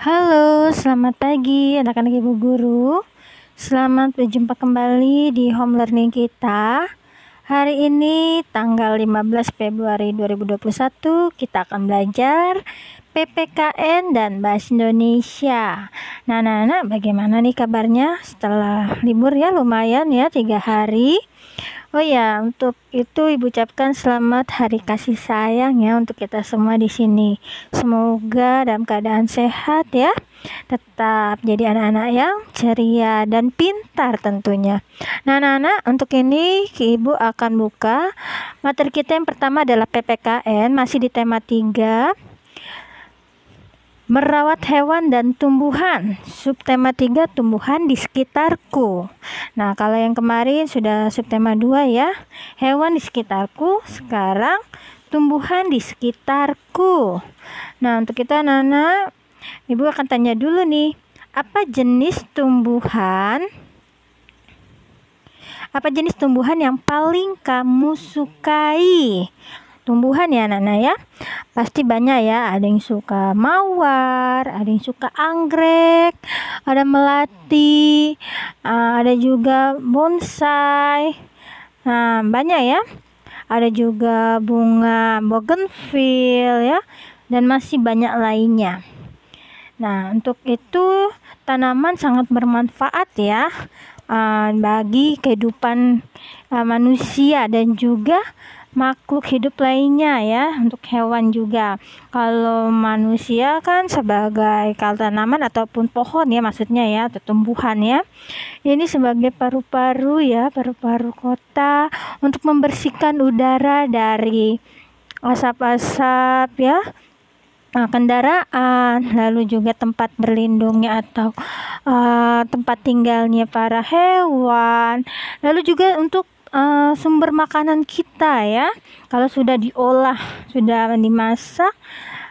Halo, selamat pagi anak-anak ibu guru. Selamat berjumpa kembali di home learning kita. Hari ini tanggal 15 Februari 2021 kita akan belajar PPKN dan Bahasa Indonesia. Nah, anak-anak bagaimana nih kabarnya setelah libur ya? Lumayan ya, 3 hari. Oh ya, untuk itu Ibu ucapkan selamat Hari Kasih Sayang ya untuk kita semua di sini. Semoga dalam keadaan sehat ya, tetap jadi anak-anak yang ceria dan pintar tentunya. Nah, anak-anak, untuk ini Ibu akan buka materi kita. Yang pertama adalah PPKN, masih di tema 3. Merawat hewan dan tumbuhan. Subtema 3, tumbuhan di sekitarku. Nah, kalau yang kemarin sudah subtema 2 ya, hewan di sekitarku. Sekarang tumbuhan di sekitarku. Nah, untuk kita anak-anak, Ibu akan tanya dulu nih, apa jenis tumbuhan yang paling kamu sukai? Tumbuhan ya anak-anak ya, pasti banyak ya, ada yang suka mawar, ada yang suka anggrek, ada melati, ada juga bonsai, nah banyak ya, ada juga bunga bougainville ya, dan masih banyak lainnya. Nah, untuk itu tanaman sangat bermanfaat ya bagi kehidupan manusia dan juga makhluk hidup lainnya ya, untuk hewan juga. Kalau manusia kan sebagai kalau tanaman ataupun pohon ya maksudnya ya, atau tumbuhan ya, ini sebagai paru-paru ya, paru-paru kota untuk membersihkan udara dari asap-asap ya, kendaraan, lalu juga tempat berlindungnya atau tempat tinggalnya para hewan, lalu juga untuk sumber makanan kita ya, kalau sudah diolah, sudah dimasak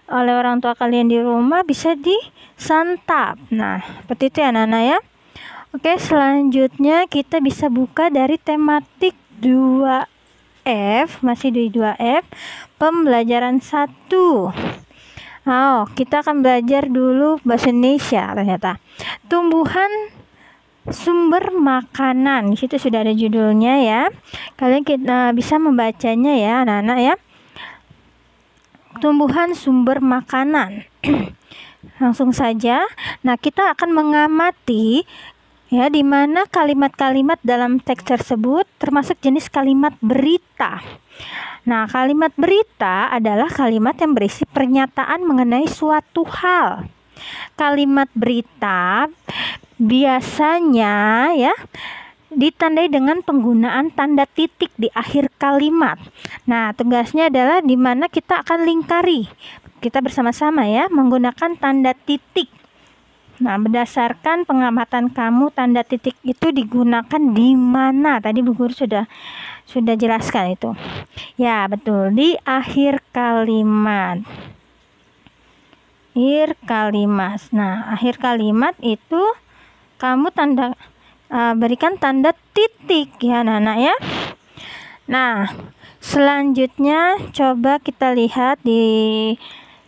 oleh orang tua kalian di rumah, bisa disantap. Nah, seperti itu ya anak-anak ya. Oke, selanjutnya kita bisa buka dari tematik 2F, masih di 2F, pembelajaran 1. Oh, kita akan belajar dulu bahasa Indonesia ternyata. Tumbuhan sumber makanan. Di situ sudah ada judulnya ya. Kalian bisa membacanya ya, anak-anak ya. Tumbuhan sumber makanan. Langsung saja. Nah, kita akan mengamati ya di mana kalimat-kalimat dalam teks tersebut termasuk jenis kalimat berita. Nah, kalimat berita adalah kalimat yang berisi pernyataan mengenai suatu hal. Kalimat berita biasanya ya ditandai dengan penggunaan tanda titik di akhir kalimat. Nah, tugasnya adalah di mana kita akan lingkari. Kita bersama-sama ya menggunakan tanda titik. Nah, berdasarkan pengamatan kamu, tanda titik itu digunakan di mana? Tadi Bu Guru sudah jelaskan itu. Ya, betul, di akhir kalimat. Akhir kalimat. Nah, akhir kalimat itu kamu berikan tanda titik ya anak-anak ya. Nah, selanjutnya coba kita lihat di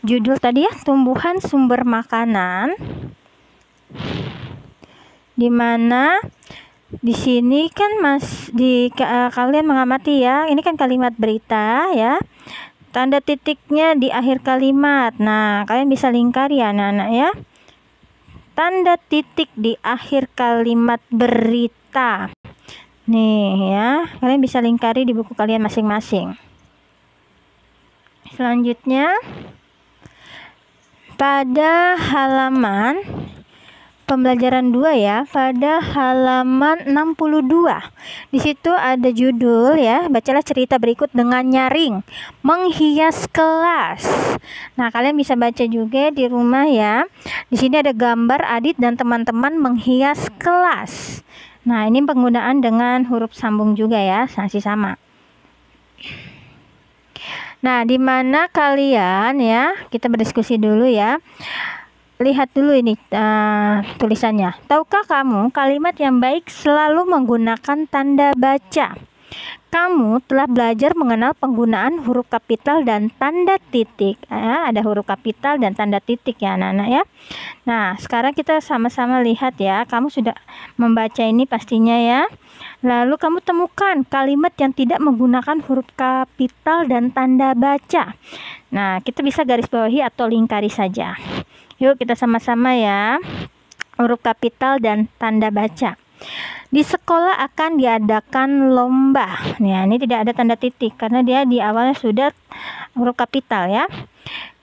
judul tadi ya, tumbuhan sumber makanan. Dimana di sini kan kalian mengamati ya, ini kan kalimat berita ya. Tanda titiknya di akhir kalimat. Nah, kalian bisa lingkari ya anak-anak ya. Tanda titik di akhir kalimat berita. Nih ya, kalian bisa lingkari di buku kalian masing-masing. Selanjutnya pada halaman pembelajaran 2 ya, pada halaman 62. Di situ ada judul ya, bacalah cerita berikut dengan nyaring. Menghias kelas. Nah, kalian bisa baca juga di rumah ya. Di sini ada gambar Adit dan teman-teman menghias kelas. Nah, ini penggunaan dengan huruf sambung juga ya, masih sama. Nah, di mana kalian ya, kita berdiskusi dulu ya. Lihat dulu ini tulisannya. Tahukah kamu kalimat yang baik selalu menggunakan tanda baca? Kamu telah belajar mengenal penggunaan huruf kapital dan tanda titik. Ada huruf kapital dan tanda titik ya anak-anak ya. Nah, sekarang kita sama-sama lihat ya. Kamu sudah membaca ini pastinya ya. Lalu kamu temukan kalimat yang tidak menggunakan huruf kapital dan tanda baca. Nah, kita bisa garis bawahi atau lingkari saja. Yuk kita sama-sama ya. Huruf kapital dan tanda baca. Di sekolah akan diadakan lomba. Nah, ini tidak ada tanda titik karena dia di awalnya sudah huruf kapital ya.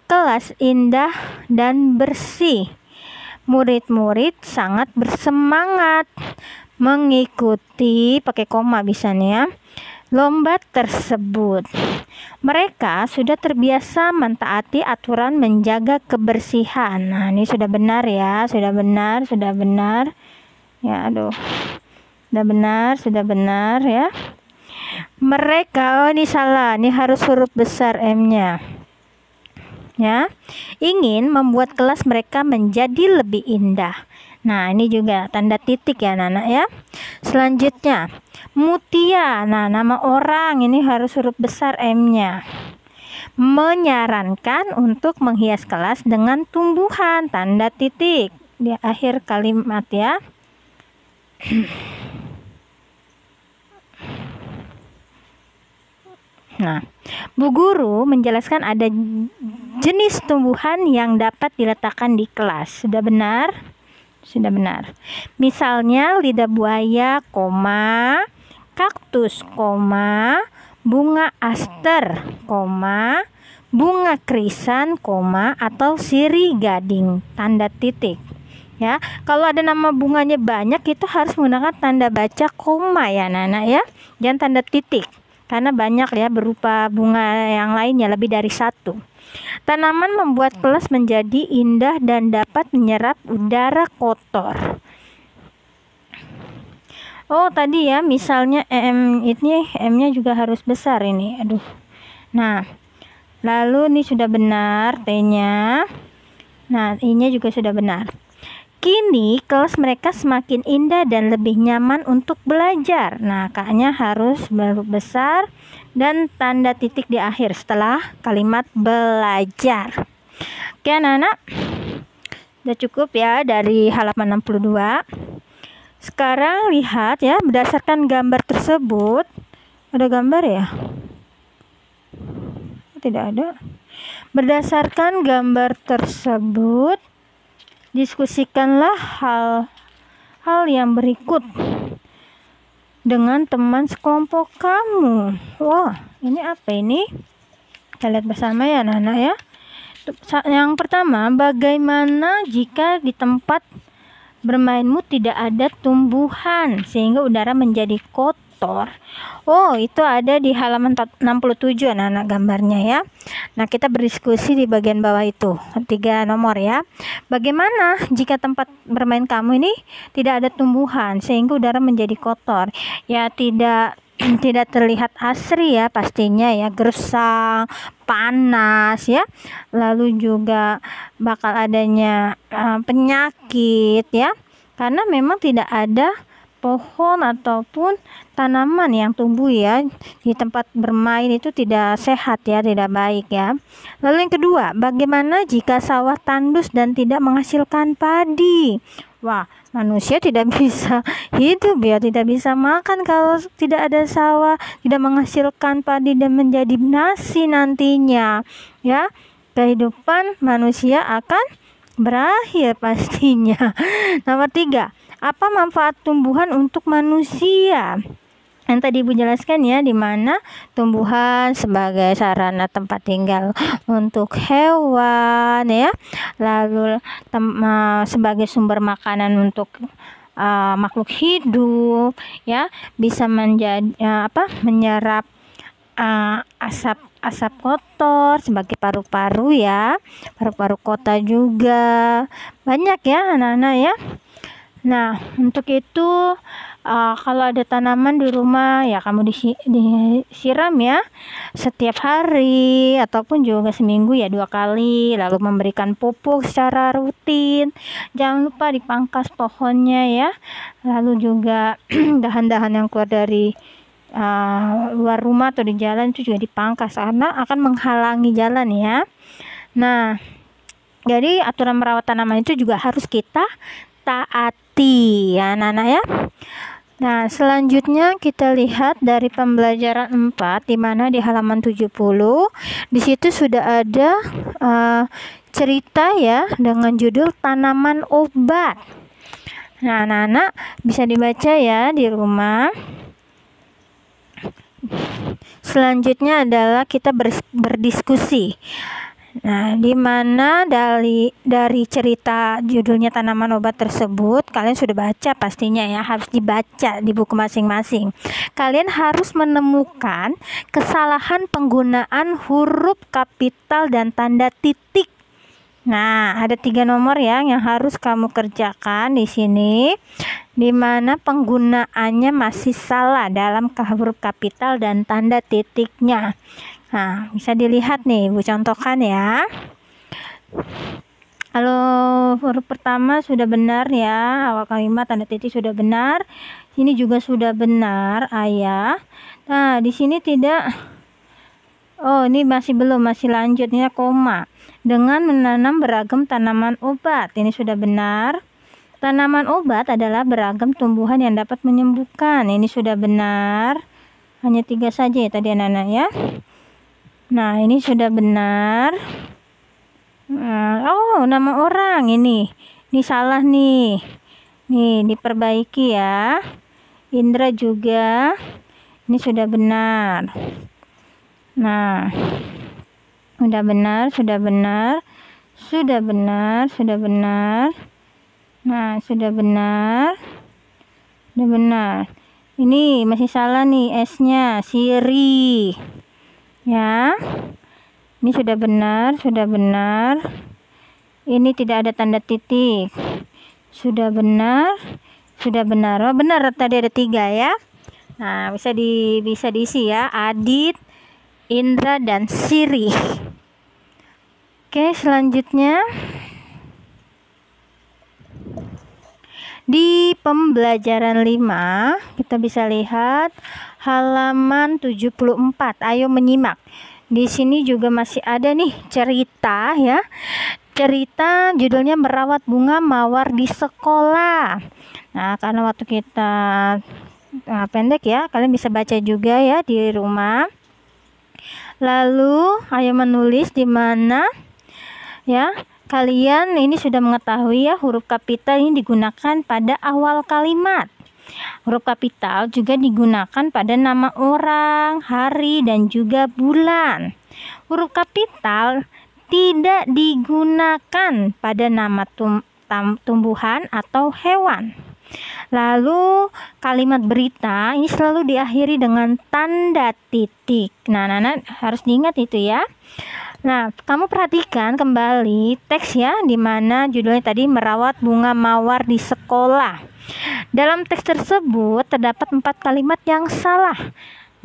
Kelas indah dan bersih. Murid-murid sangat bersemangat mengikuti, pakai koma bisa nih ya, lomba tersebut. Mereka sudah terbiasa mentaati aturan menjaga kebersihan. Nah, ini sudah benar ya, sudah benar ya, sudah benar ya. Mereka, ini salah, ini harus huruf besar M-nya ya. Ingin membuat kelas mereka menjadi lebih indah. Nah, ini juga tanda titik ya anak-anak ya. Selanjutnya, Mutia. Nah, nama orang ini harus huruf besar M-nya. Menyarankan untuk menghias kelas dengan tumbuhan, tanda titik di akhir kalimat ya. Nah, Bu Guru menjelaskan ada jenis tumbuhan yang dapat diletakkan di kelas. Sudah benar? Sudah benar. Misalnya lidah buaya, koma, kaktus, koma, bunga aster, koma, bunga krisan, koma, atau sirih gading, tanda titik. Ya, kalau ada nama bunganya banyak itu harus menggunakan tanda baca koma ya anak-anak ya, jangan tanda titik karena banyak ya berupa bunga yang lainnya lebih dari satu. Tanaman membuat kelas menjadi indah dan dapat menyerap udara kotor. Oh tadi ya misalnya ini M-nya juga harus besar ini. Aduh. Nah, lalu ini sudah benar T-nya. Nah, I-nya juga sudah benar. Kini kelas mereka semakin indah dan lebih nyaman untuk belajar. Nah, K-nya harus huruf besar dan tanda titik di akhir setelah kalimat belajar. Oke anak-anak, udah cukup ya dari halaman 62. Sekarang lihat ya, berdasarkan gambar tersebut. Ada gambar ya? Tidak ada. Berdasarkan gambar tersebut, diskusikanlah hal yang berikut dengan teman sekelompok kamu. Wah, ini apa ini? Kita lihat bersama ya anak-anak ya. Yang pertama, bagaimana jika di tempat bermainmu tidak ada tumbuhan sehingga udara menjadi kotor? Oh, itu ada di halaman 67 anak-anak gambarnya ya. Nah, kita berdiskusi di bagian bawah itu, 3 nomor ya. Bagaimana jika tempat bermain kamu ini tidak ada tumbuhan sehingga udara menjadi kotor? Ya, tidak terlihat asri ya pastinya ya, gersang, panas ya. Lalu juga bakal adanya penyakit ya. Karena memang tidak ada pohon ataupun tanaman yang tumbuh ya di tempat bermain, itu tidak sehat ya, tidak baik ya. Lalu yang kedua, bagaimana jika sawah tandus dan tidak menghasilkan padi? Wah, manusia tidak bisa hidup ya, tidak bisa makan kalau tidak ada sawah, tidak menghasilkan padi dan menjadi nasi nantinya ya. Kehidupan manusia akan berakhir pastinya. Nomor 3, apa manfaat tumbuhan untuk manusia? Yang tadi Ibu jelaskan ya, di mana tumbuhan sebagai sarana tempat tinggal untuk hewan ya, lalu sebagai sumber makanan untuk makhluk hidup ya, bisa menjadi menyerap asap kotor sebagai paru-paru ya, paru-paru kota juga banyak ya anak-anak ya. Nah, untuk itu kalau ada tanaman di rumah ya kamu disiram ya setiap hari ataupun juga seminggu ya 2 kali, lalu memberikan pupuk secara rutin. Jangan lupa dipangkas pohonnya ya, lalu juga dahan-dahan yang keluar dari luar rumah atau di jalan itu juga dipangkas karena akan menghalangi jalan ya. Nah, jadi aturan merawat tanaman itu juga harus kita taati ya anak-anak ya. Nah, selanjutnya kita lihat dari pembelajaran 4 di mana di halaman 70 di situ sudah ada cerita ya dengan judul tanaman obat. Nah, anak-anak bisa dibaca ya di rumah. Selanjutnya adalah kita berdiskusi. Nah, di mana dari cerita judulnya tanaman obat tersebut kalian sudah baca pastinya ya, harus dibaca di buku masing-masing. Kalian harus menemukan kesalahan penggunaan huruf kapital dan tanda titik. Nah, ada 3 nomor ya yang harus kamu kerjakan di sini, di mana penggunaannya masih salah dalam huruf kapital dan tanda titiknya. Nah, bisa dilihat nih, Ibu contohkan ya. Kalau huruf pertama sudah benar ya, awal kalimat tanda titik sudah benar. Ini juga sudah benar, ayah. Nah, di sini tidak. Oh, ini masih belum, masih lanjut ya, koma. Dengan menanam beragam tanaman obat. Ini sudah benar. Tanaman obat adalah beragam tumbuhan yang dapat menyembuhkan. Ini sudah benar. Hanya 3 saja ya tadi anak-anak ya. Nah, ini sudah benar. Oh, nama orang ini salah nih. Nih, diperbaiki ya. Indra juga. Ini sudah benar. Nah, sudah benar. Nah, sudah benar. Ini masih salah nih S-nya, Siri. Ya, ini sudah benar. Ini tidak ada tanda titik. Sudah benar. Oh, benar tadi ada 3 ya. Nah, bisa diisi ya, Adit, Indra dan Siri. Oke, selanjutnya di pembelajaran 5 kita bisa lihat halaman 74. Ayo menyimak. Di sini juga masih ada nih cerita ya. Cerita judulnya merawat bunga mawar di sekolah. Nah, karena waktu kita pendek ya, kalian bisa baca juga ya di rumah. Lalu ayo menulis di mana ya. Kalian ini sudah mengetahui ya, huruf kapital ini digunakan pada awal kalimat. Huruf kapital juga digunakan pada nama orang, hari, dan juga bulan. Huruf kapital tidak digunakan pada nama tumbuhan atau hewan. Lalu kalimat berita ini selalu diakhiri dengan tanda titik. Nah, anak-anak harus diingat itu ya. Nah, kamu perhatikan kembali teks ya, di mana judulnya tadi merawat bunga mawar di sekolah. Dalam teks tersebut terdapat 4 kalimat yang salah,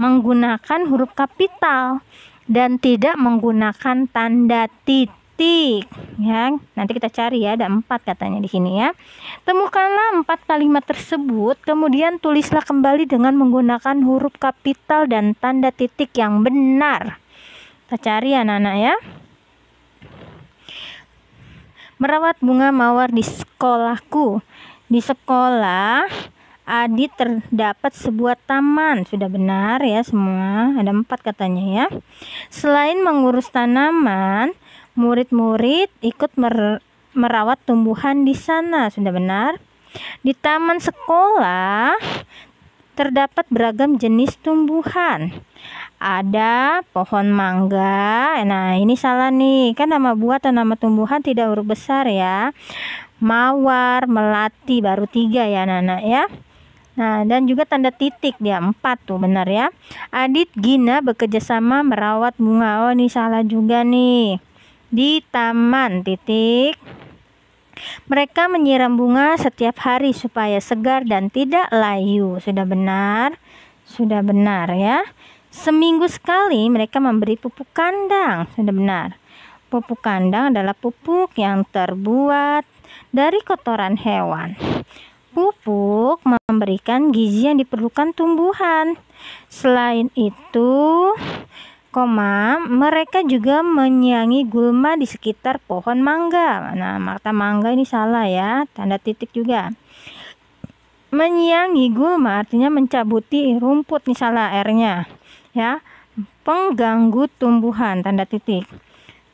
menggunakan huruf kapital dan tidak menggunakan tanda titik. Ya, nanti kita cari ya, ada 4 katanya di sini ya. Temukanlah 4 kalimat tersebut, kemudian tulislah kembali dengan menggunakan huruf kapital dan tanda titik yang benar. Kita cari anak-anak ya. Merawat bunga mawar di sekolahku. Di sekolah Adit terdapat sebuah taman. Sudah benar ya semua. Ada 4 katanya ya. Selain mengurus tanaman, murid-murid ikut merawat tumbuhan di sana. Sudah benar. Di taman sekolah terdapat beragam jenis tumbuhan. Ada pohon mangga. Nah, ini salah nih. Kan nama buah atau nama tumbuhan tidak huruf besar ya. Mawar, melati, baru 3 ya anak-anak ya. Nah, dan juga tanda titik dia 4 tuh, benar ya. Adit, Gina bekerja sama merawat bunga. Oh, ini salah juga nih. Di taman titik. Mereka menyiram bunga setiap hari supaya segar dan tidak layu. Sudah benar ya. Seminggu sekali mereka memberi pupuk kandang. Sudah benar. Pupuk kandang adalah pupuk yang terbuat dari kotoran hewan. Pupuk memberikan gizi yang diperlukan tumbuhan. Selain itu, mereka juga menyiangi gulma di sekitar pohon mangga. Nah, kata mangga ini salah ya, tanda titik juga. Menyiangi gulma artinya mencabuti rumput, nih salah R-nya ya. Pengganggu tumbuhan, tanda titik.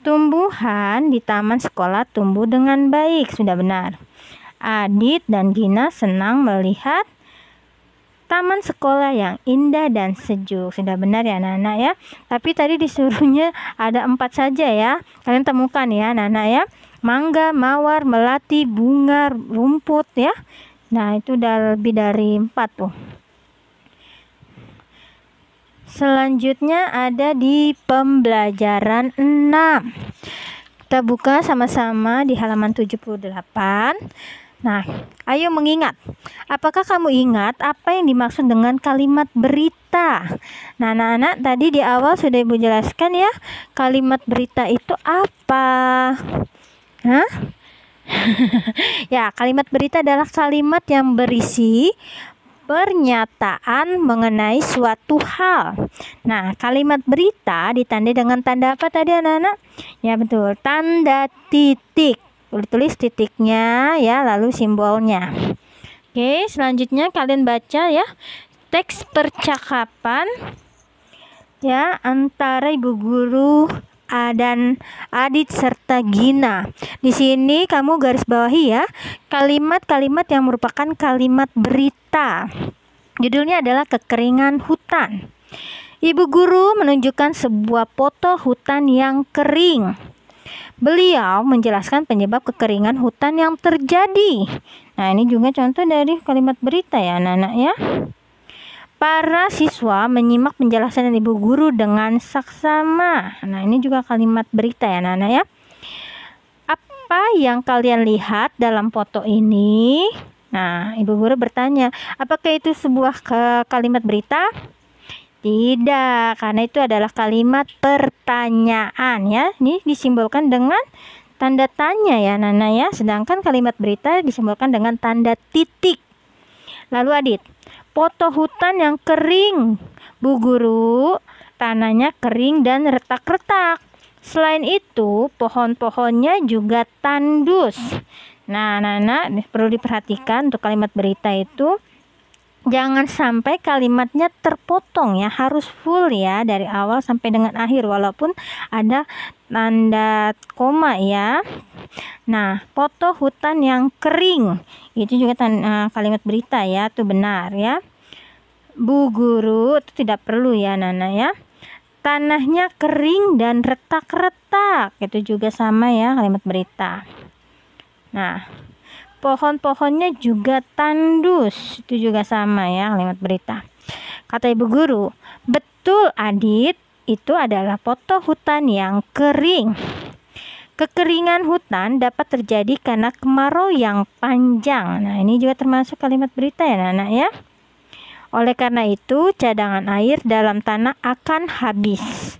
Tumbuhan di taman sekolah tumbuh dengan baik, sudah benar. Adit dan Gina senang melihat taman sekolah yang indah dan sejuk, sudah benar ya anak-anak ya. Tapi tadi disuruhnya ada 4 saja ya, kalian temukan ya anak-anak ya. Mangga, mawar, melati, bunga, rumput ya. Nah itu udah lebih dari 4 tuh. Selanjutnya ada di pembelajaran 6. Kita buka sama-sama di halaman 78. Nah, ayo mengingat. Apakah kamu ingat apa yang dimaksud dengan kalimat berita? Nah, anak-anak tadi di awal sudah Ibu jelaskan ya. Kalimat berita itu apa? Hah? Ya, kalimat berita adalah kalimat yang berisi pernyataan mengenai suatu hal. Nah, kalimat berita ditandai dengan tanda apa tadi anak-anak? Ya betul, tanda titik. Tulis titiknya ya, lalu simbolnya. Oke, selanjutnya kalian baca ya teks percakapan ya antara Ibu Guru dan Adit serta Gina. Di sini kamu garis bawahi ya kalimat-kalimat yang merupakan kalimat berita. Judulnya adalah kekeringan hutan. Ibu Guru menunjukkan sebuah foto hutan yang kering. Beliau menjelaskan penyebab kekeringan hutan yang terjadi. Nah, ini juga contoh dari kalimat berita ya anak-anak ya. Para siswa menyimak penjelasan Ibu Guru dengan saksama. Nah, ini juga kalimat berita ya anak-anak ya. Apa yang kalian lihat dalam foto ini? Nah, Ibu Guru bertanya, apakah itu sebuah kalimat berita? Tidak, karena itu adalah kalimat pertanyaan ya. Ini disimbolkan dengan tanda tanya ya Nana ya. Sedangkan kalimat berita disimbolkan dengan tanda titik. Lalu Adit, foto hutan yang kering. Bu Guru, tanahnya kering dan retak-retak. Selain itu, pohon-pohonnya juga tandus. Nah, Nana perlu diperhatikan untuk kalimat berita itu. Jangan sampai kalimatnya terpotong ya, harus full ya dari awal sampai dengan akhir walaupun ada tanda koma ya. Nah, foto hutan yang kering itu juga kalimat berita ya, itu benar ya. Bu Guru itu tidak perlu ya Nana ya. Tanahnya kering dan retak-retak itu juga sama ya kalimat berita. Nah, pohon-pohonnya juga tandus, itu juga sama ya kalimat berita. Kata Ibu Guru, betul Adit, itu adalah foto hutan yang kering. Kekeringan hutan dapat terjadi karena kemarau yang panjang. Nah, ini juga termasuk kalimat berita ya anak-anak ya. Oleh karena itu, cadangan air dalam tanah akan habis.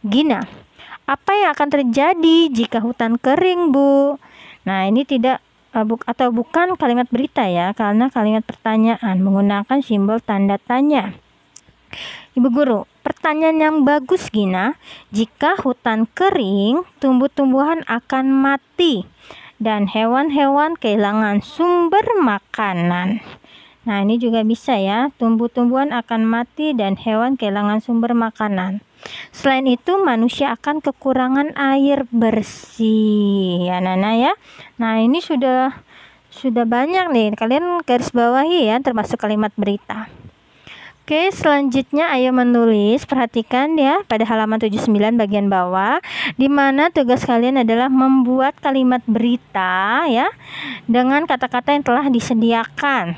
Gina, apa yang akan terjadi jika hutan kering, Bu? Nah, ini tidak bukan kalimat berita ya, karena kalimat pertanyaan menggunakan simbol tanda tanya. Ibu Guru, pertanyaan yang bagus Gina. Jika hutan kering, tumbuh-tumbuhan akan mati dan hewan-hewan kehilangan sumber makanan. Nah, ini juga bisa ya, tumbuh-tumbuhan akan mati dan hewan kehilangan sumber makanan. Selain itu, manusia akan kekurangan air bersih ya Nana ya. Nah, ini sudah banyak nih, kalian garis bawahi ya, termasuk kalimat berita. Oke, selanjutnya ayo menulis, perhatikan ya pada halaman 79 bagian bawah, di mana tugas kalian adalah membuat kalimat berita ya dengan kata-kata yang telah disediakan.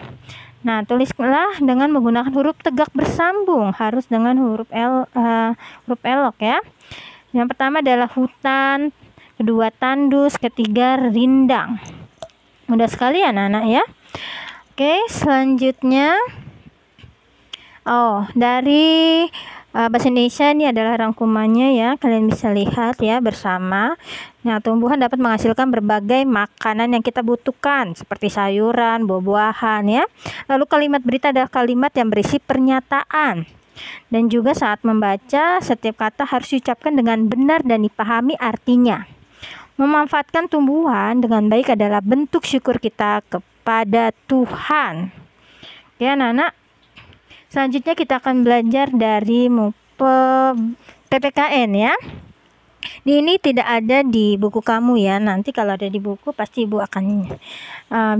Nah, tulislah dengan menggunakan huruf tegak bersambung, harus dengan huruf elok ya. Yang pertama adalah hutan, kedua tandus, ketiga rindang. Mudah sekali anak-anak ya. Oke, selanjutnya dari bahasa Indonesia ini adalah rangkumannya ya, kalian bisa lihat ya bersama. Nah, tumbuhan dapat menghasilkan berbagai makanan yang kita butuhkan seperti sayuran, buah-buahan ya. Lalu kalimat berita adalah kalimat yang berisi pernyataan. Dan juga saat membaca, setiap kata harus diucapkan dengan benar dan dipahami artinya. Memanfaatkan tumbuhan dengan baik adalah bentuk syukur kita kepada Tuhan. Ya, anak-anak. Selanjutnya kita akan belajar dari PPKN ya. Ini tidak ada di buku kamu ya. Nanti kalau ada di buku pasti ibu akan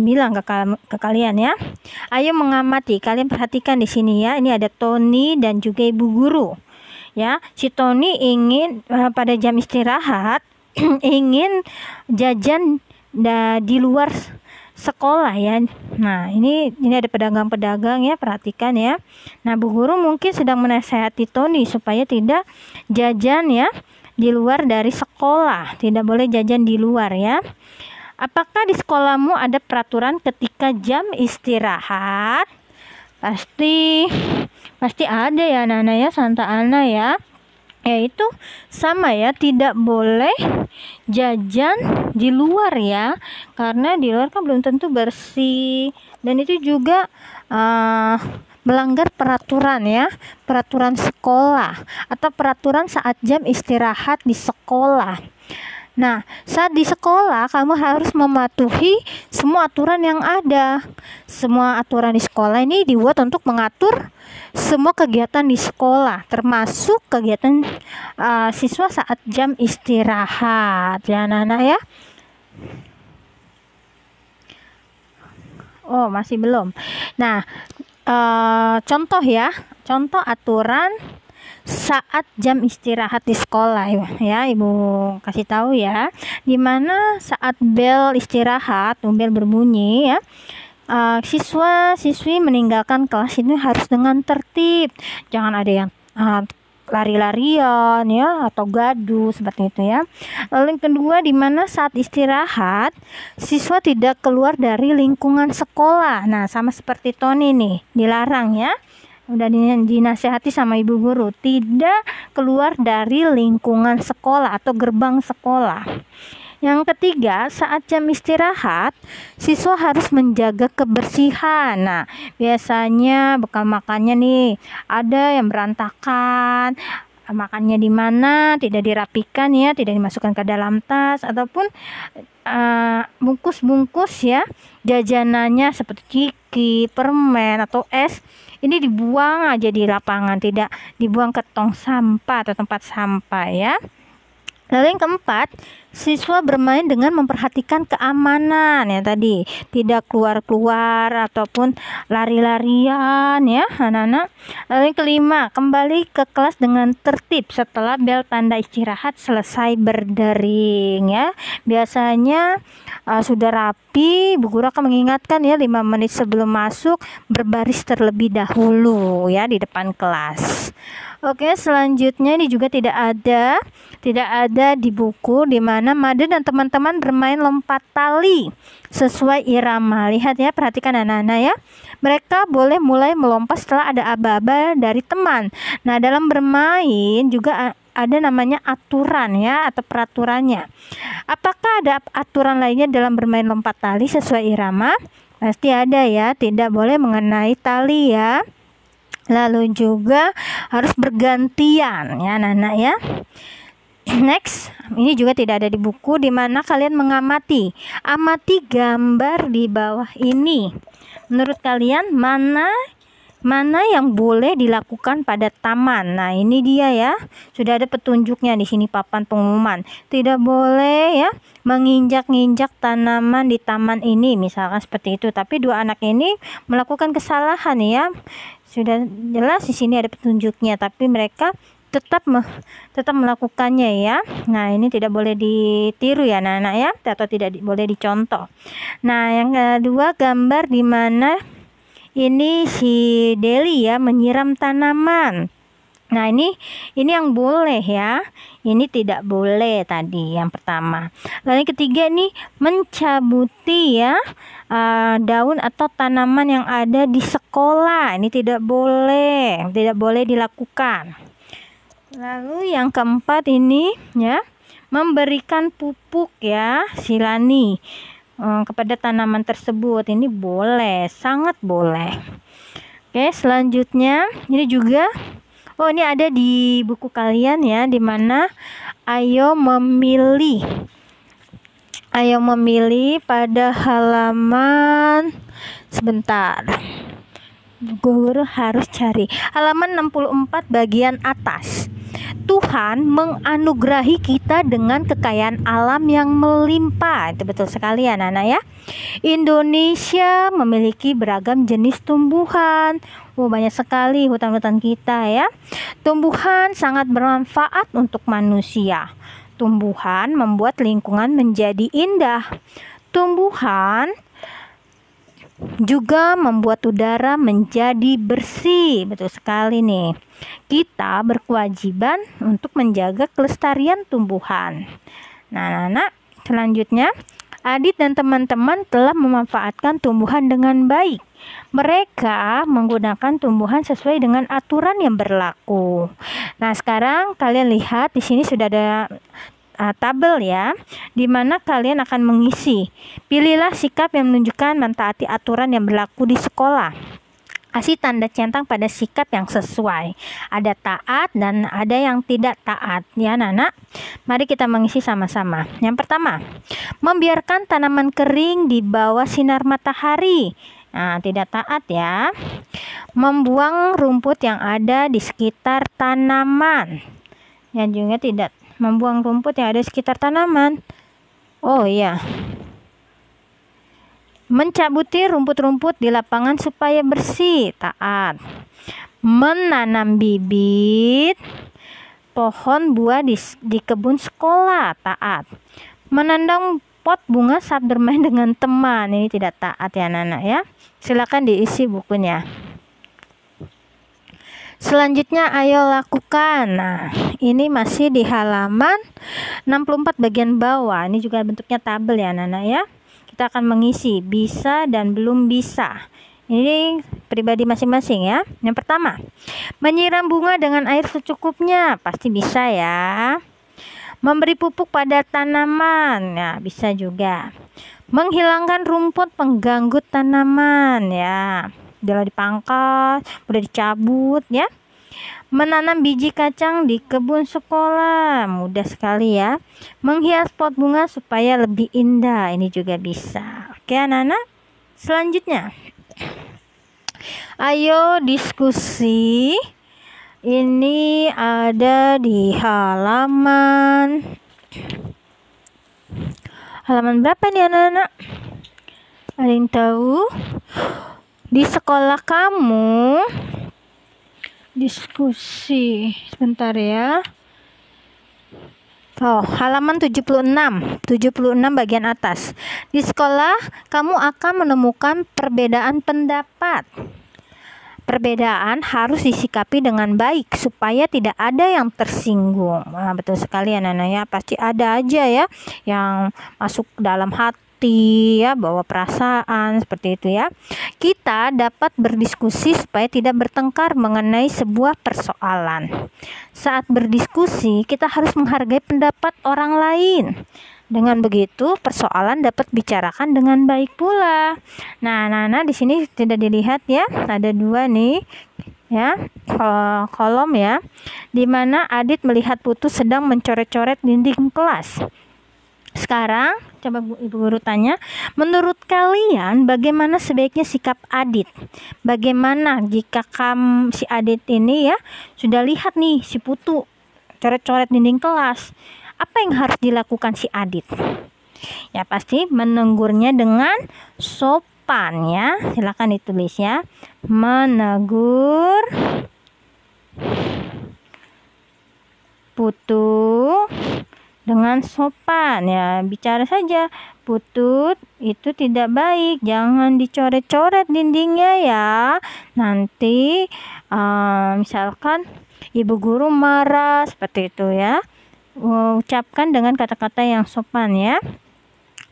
bilang ke kalian ya. Ayo mengamati. Kalian perhatikan di sini ya. Ini ada Tony dan juga ibu guru. Ya, si Tony ingin pada jam istirahat ingin jajan di luar sekolah ya. Nah, ini ada pedagang-pedagang ya, perhatikan ya. Nah, Bu Guru mungkin sedang menasihati Tony supaya tidak jajan ya di luar dari sekolah. Tidak boleh jajan di luar ya. Apakah di sekolahmu ada peraturan ketika jam istirahat? Pasti ada ya Nana ya, Santa Ana ya. Yaitu sama ya, tidak boleh jajan di luar ya, karena di luar kan belum tentu bersih, dan itu juga melanggar peraturan ya, peraturan sekolah atau peraturan saat jam istirahat di sekolah. Nah, saat di sekolah kamu harus mematuhi semua aturan yang ada. Semua aturan di sekolah ini dibuat untuk mengatur semua kegiatan di sekolah, termasuk kegiatan siswa saat jam istirahat. Ya, anak-anak ya. Oh, masih belum. Nah, contoh ya, contoh aturan saat jam istirahat di sekolah ya, ibu kasih tahu ya, dimana saat bel istirahat, bel berbunyi ya, siswa-siswi meninggalkan kelas ini harus dengan tertib, jangan ada yang lari-larian ya atau gaduh seperti itu ya. Lalu yang kedua, dimana saat istirahat siswa tidak keluar dari lingkungan sekolah. Nah, sama seperti Tony nih, dilarang ya. Udah dinasihati sama ibu guru, tidak keluar dari lingkungan sekolah atau gerbang sekolah. Yang ketiga, saat jam istirahat, siswa harus menjaga kebersihan. Nah, biasanya bekal makannya nih, ada yang berantakan, makannya di mana tidak dirapikan ya, tidak dimasukkan ke dalam tas, ataupun bungkus-bungkus ya, jajanannya seperti ciki, permen, atau es, ini dibuang aja di lapangan, tidak dibuang ke tong sampah atau tempat sampah ya. Lalu yang keempat, siswa bermain dengan memperhatikan keamanan ya tadi, tidak keluar-keluar ataupun lari-larian ya anak-anak. Lalu yang kelima, kembali ke kelas dengan tertib setelah bel tanda istirahat selesai berdering ya. Biasanya sudah rapi, Bu Guru akan mengingatkan ya 5 menit sebelum masuk berbaris terlebih dahulu ya di depan kelas. Oke, selanjutnya ini juga tidak ada di buku, di mana Made dan teman-teman bermain lompat tali sesuai irama. Lihat ya, perhatikan anak-anak ya. Mereka boleh mulai melompat setelah ada aba-aba dari teman. Nah, dalam bermain juga ada namanya aturan ya atau peraturannya. Apakah ada aturan lainnya dalam bermain lompat tali sesuai irama? Pasti ada ya, tidak boleh mengenai tali ya. Lalu juga harus bergantian ya anak-anak ya. Next, ini juga tidak ada di buku, di mana kalian amati gambar di bawah ini. Menurut kalian mana yang boleh dilakukan pada taman? Nah, ini dia ya. Sudah ada petunjuknya di sini, papan pengumuman. Tidak boleh ya menginjak-injak tanaman di taman ini, misalkan seperti itu. Tapi dua anak ini melakukan kesalahan ya. Sudah jelas di sini ada petunjuknya, tapi mereka tetap melakukannya ya. Nah, ini tidak boleh ditiru ya anak-anak ya, atau tidak boleh dicontoh. Nah, yang kedua, gambar di mana ini si Deli ya menyiram tanaman. Nah, ini yang boleh ya. Ini tidak boleh tadi yang pertama. Lalu yang ketiga, ini mencabuti ya daun atau tanaman yang ada di sekolah. Ini tidak boleh dilakukan. Lalu yang keempat ini ya, memberikan pupuk ya, silani kepada tanaman tersebut. Ini boleh, sangat boleh. Oke, selanjutnya ini juga ini ada di buku kalian ya, dimana ayo memilih pada halaman sebentar. Guru harus cari halaman 64 bagian atas. Tuhan menganugerahi kita dengan kekayaan alam yang melimpah. Itu betul sekali ya anak-anak ya. Indonesia memiliki beragam jenis tumbuhan. Banyak sekali hutan-hutan kita ya. Tumbuhan sangat bermanfaat untuk manusia. Tumbuhan membuat lingkungan menjadi indah. Tumbuhan juga membuat udara menjadi bersih. Betul sekali nih. Kita berkewajiban untuk menjaga kelestarian tumbuhan. Nah, anak-anak, selanjutnya Adit dan teman-teman telah memanfaatkan tumbuhan dengan baik. Mereka menggunakan tumbuhan sesuai dengan aturan yang berlaku. Nah, sekarang kalian lihat di sini sudah ada tabel ya, di mana kalian akan mengisi. Pilihlah sikap yang menunjukkan mentaati aturan yang berlaku di sekolah. Kasih tanda centang pada sikap yang sesuai. Ada taat dan ada yang tidak taat ya anak-anak. Mari kita mengisi sama-sama. Yang pertama, membiarkan tanaman kering di bawah sinar matahari. Nah, tidak taat ya. Membuang rumput yang ada di sekitar tanaman. Yang juga tidak membuang rumput yang ada di sekitar tanaman. Oh iya. Mencabuti rumput-rumput di lapangan supaya bersih, taat. Menanam bibit pohon buah di kebun sekolah, taat. Menanam pot bunga saat bermain dengan teman, ini tidak taat ya anak-anak ya. Silakan diisi bukunya. Selanjutnya ayo lakukan. Nah, ini masih di halaman 64 bagian bawah. Ini juga bentuknya tabel ya anak-anak ya. Kita akan mengisi bisa dan belum bisa. Ini pribadi masing-masing ya. Yang pertama, menyiram bunga dengan air secukupnya. Pasti bisa ya. Memberi pupuk pada tanaman. Nah, bisa juga. Menghilangkan rumput pengganggu tanaman ya. Udah dipangkas, udah dicabut ya. Menanam biji kacang di kebun sekolah, mudah sekali ya. Menghias pot bunga supaya lebih indah, ini juga bisa. Oke anak-anak, selanjutnya ayo diskusi. Ini ada di halaman berapa nih anak-anak? Ada yang tahu? Di sekolah kamu diskusi sebentar ya. Halaman 76 bagian atas. Di sekolah kamu akan menemukan perbedaan pendapat. Perbedaan harus disikapi dengan baik supaya tidak ada yang tersinggung. Nah, betul sekali anak-anak ya. Pasti ada aja ya yang masuk dalam hati ya, bawa perasaan seperti itu ya. Kita dapat berdiskusi supaya tidak bertengkar mengenai sebuah persoalan. Saat berdiskusi, kita harus menghargai pendapat orang lain. Dengan begitu, persoalan dapat bicarakan dengan baik pula. Nah, di sini tidak dilihat ya, ada dua nih ya, kolom ya, di mana Adit melihat Putu sedang mencoret-coret dinding kelas. Sekarang coba Ibu Guru tanya, menurut kalian bagaimana sebaiknya sikap Adit? Bagaimana jika si Adit ini ya sudah lihat nih si Putu coret-coret dinding kelas? Apa yang harus dilakukan si Adit? Ya pasti menegurnya dengan sopan ya. Silakan ditulis ya. Menegur Putu dengan sopan ya, bicara saja, Putut itu tidak baik, jangan dicoret-coret dindingnya ya, nanti misalkan Ibu Guru marah, seperti itu ya. Ucapkan dengan kata-kata yang sopan ya.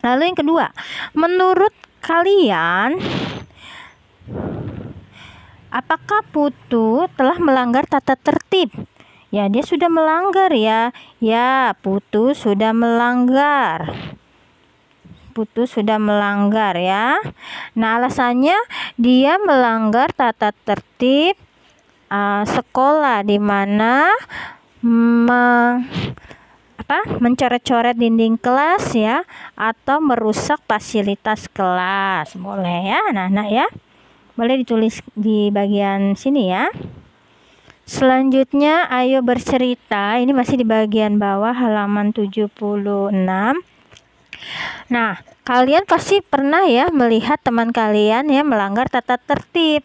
Lalu yang kedua, menurut kalian apakah Putu telah melanggar tata tertib Ya, dia sudah melanggar ya. Ya, Putu sudah melanggar. Putu sudah melanggar ya. Nah, alasannya dia melanggar tata tertib sekolah, di mana mencoret-coret dinding kelas ya, atau merusak fasilitas kelas. Boleh ya anak-anak ya. Boleh ditulis di bagian sini ya. Selanjutnya ayo bercerita. Ini masih di bagian bawah halaman 76. Nah, kalian pasti pernah ya melihat teman kalian ya melanggar tata tertib.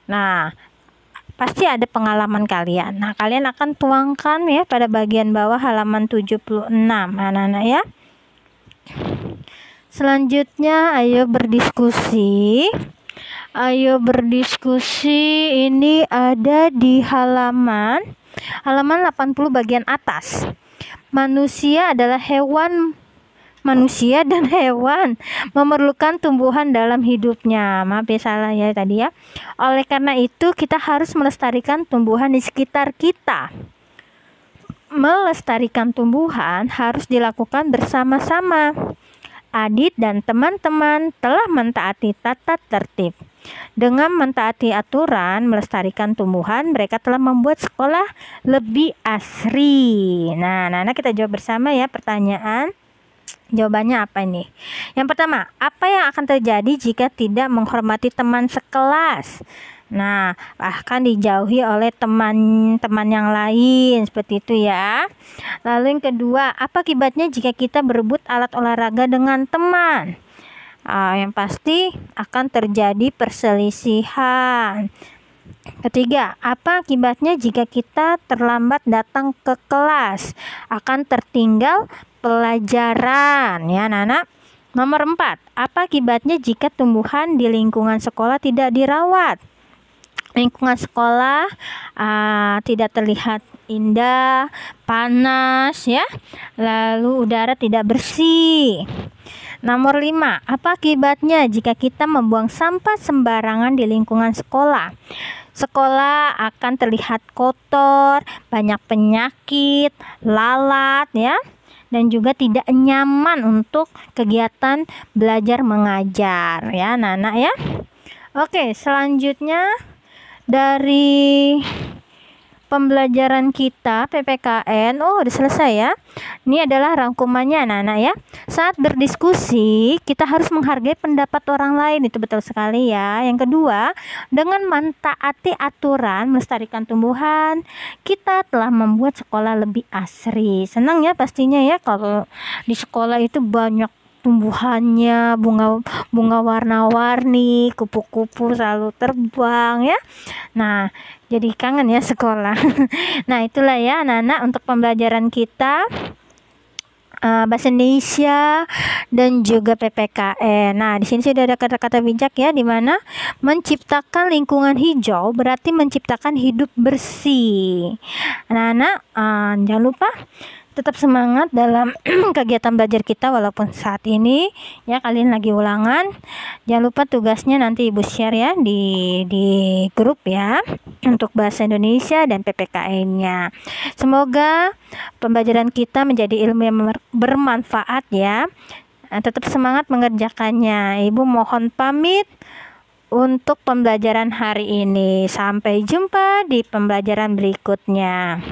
Nah, pasti ada pengalaman kalian. Nah, kalian akan tuangkan ya pada bagian bawah halaman 76 anak-anak ya. Selanjutnya ayo berdiskusi. Ayo berdiskusi ini ada di halaman 80 bagian atas. Manusia dan hewan memerlukan tumbuhan dalam hidupnya. Maaf ya, salah ya tadi ya. Oleh karena itu kita harus melestarikan tumbuhan di sekitar kita. Melestarikan tumbuhan harus dilakukan bersama-sama. Adit dan teman-teman telah mentaati tata tertib. Dengan mentaati aturan melestarikan tumbuhan, mereka telah membuat sekolah lebih asri. Nah, anak-anak kita jawab bersama ya pertanyaan. Jawabannya apa ini? Yang pertama, apa yang akan terjadi jika tidak menghormati teman sekelas? Nah, bahkan dijauhi oleh teman-teman yang lain, seperti itu ya. Lalu yang kedua, apa akibatnya jika kita berebut alat olahraga dengan teman? Yang pasti akan terjadi perselisihan. Ketiga, apa akibatnya jika kita terlambat datang ke kelas? Akan tertinggal pelajaran ya anak-anak. Nomor 4, apa akibatnya jika tumbuhan di lingkungan sekolah tidak dirawat? Lingkungan sekolah tidak terlihat indah, panas ya. Lalu udara tidak bersih. Nomor 5, apa akibatnya jika kita membuang sampah sembarangan di lingkungan sekolah? Sekolah akan terlihat kotor, banyak penyakit, lalat ya, dan juga tidak nyaman untuk kegiatan belajar mengajar ya anak-anak ya. Oke, selanjutnya dari pembelajaran kita PPKN. Udah selesai ya. Ini adalah rangkumannya anak-anak ya. Saat berdiskusi kita harus menghargai pendapat orang lain, itu betul sekali ya. Yang kedua, dengan mentaati aturan melestarikan tumbuhan, kita telah membuat sekolah lebih asri. Senang ya pastinya ya kalau di sekolah itu banyak tumbuhannya, bunga warna-warni, kupu-kupu selalu terbang ya. Nah, jadi kangen ya sekolah. Nah, itulah ya anak-anak untuk pembelajaran kita bahasa Indonesia dan juga PPKN. Nah, di sini sudah ada kata-kata bijak ya, di mana menciptakan lingkungan hijau berarti menciptakan hidup bersih. Anak-anak, jangan lupa tetap semangat dalam kegiatan belajar kita walaupun saat ini ya kalian lagi ulangan. Jangan lupa tugasnya nanti Ibu share ya di grup ya untuk bahasa Indonesia dan PPKN-nya. Semoga pembelajaran kita menjadi ilmu yang bermanfaat ya. Tetap semangat mengerjakannya. Ibu mohon pamit untuk pembelajaran hari ini. Sampai jumpa di pembelajaran berikutnya.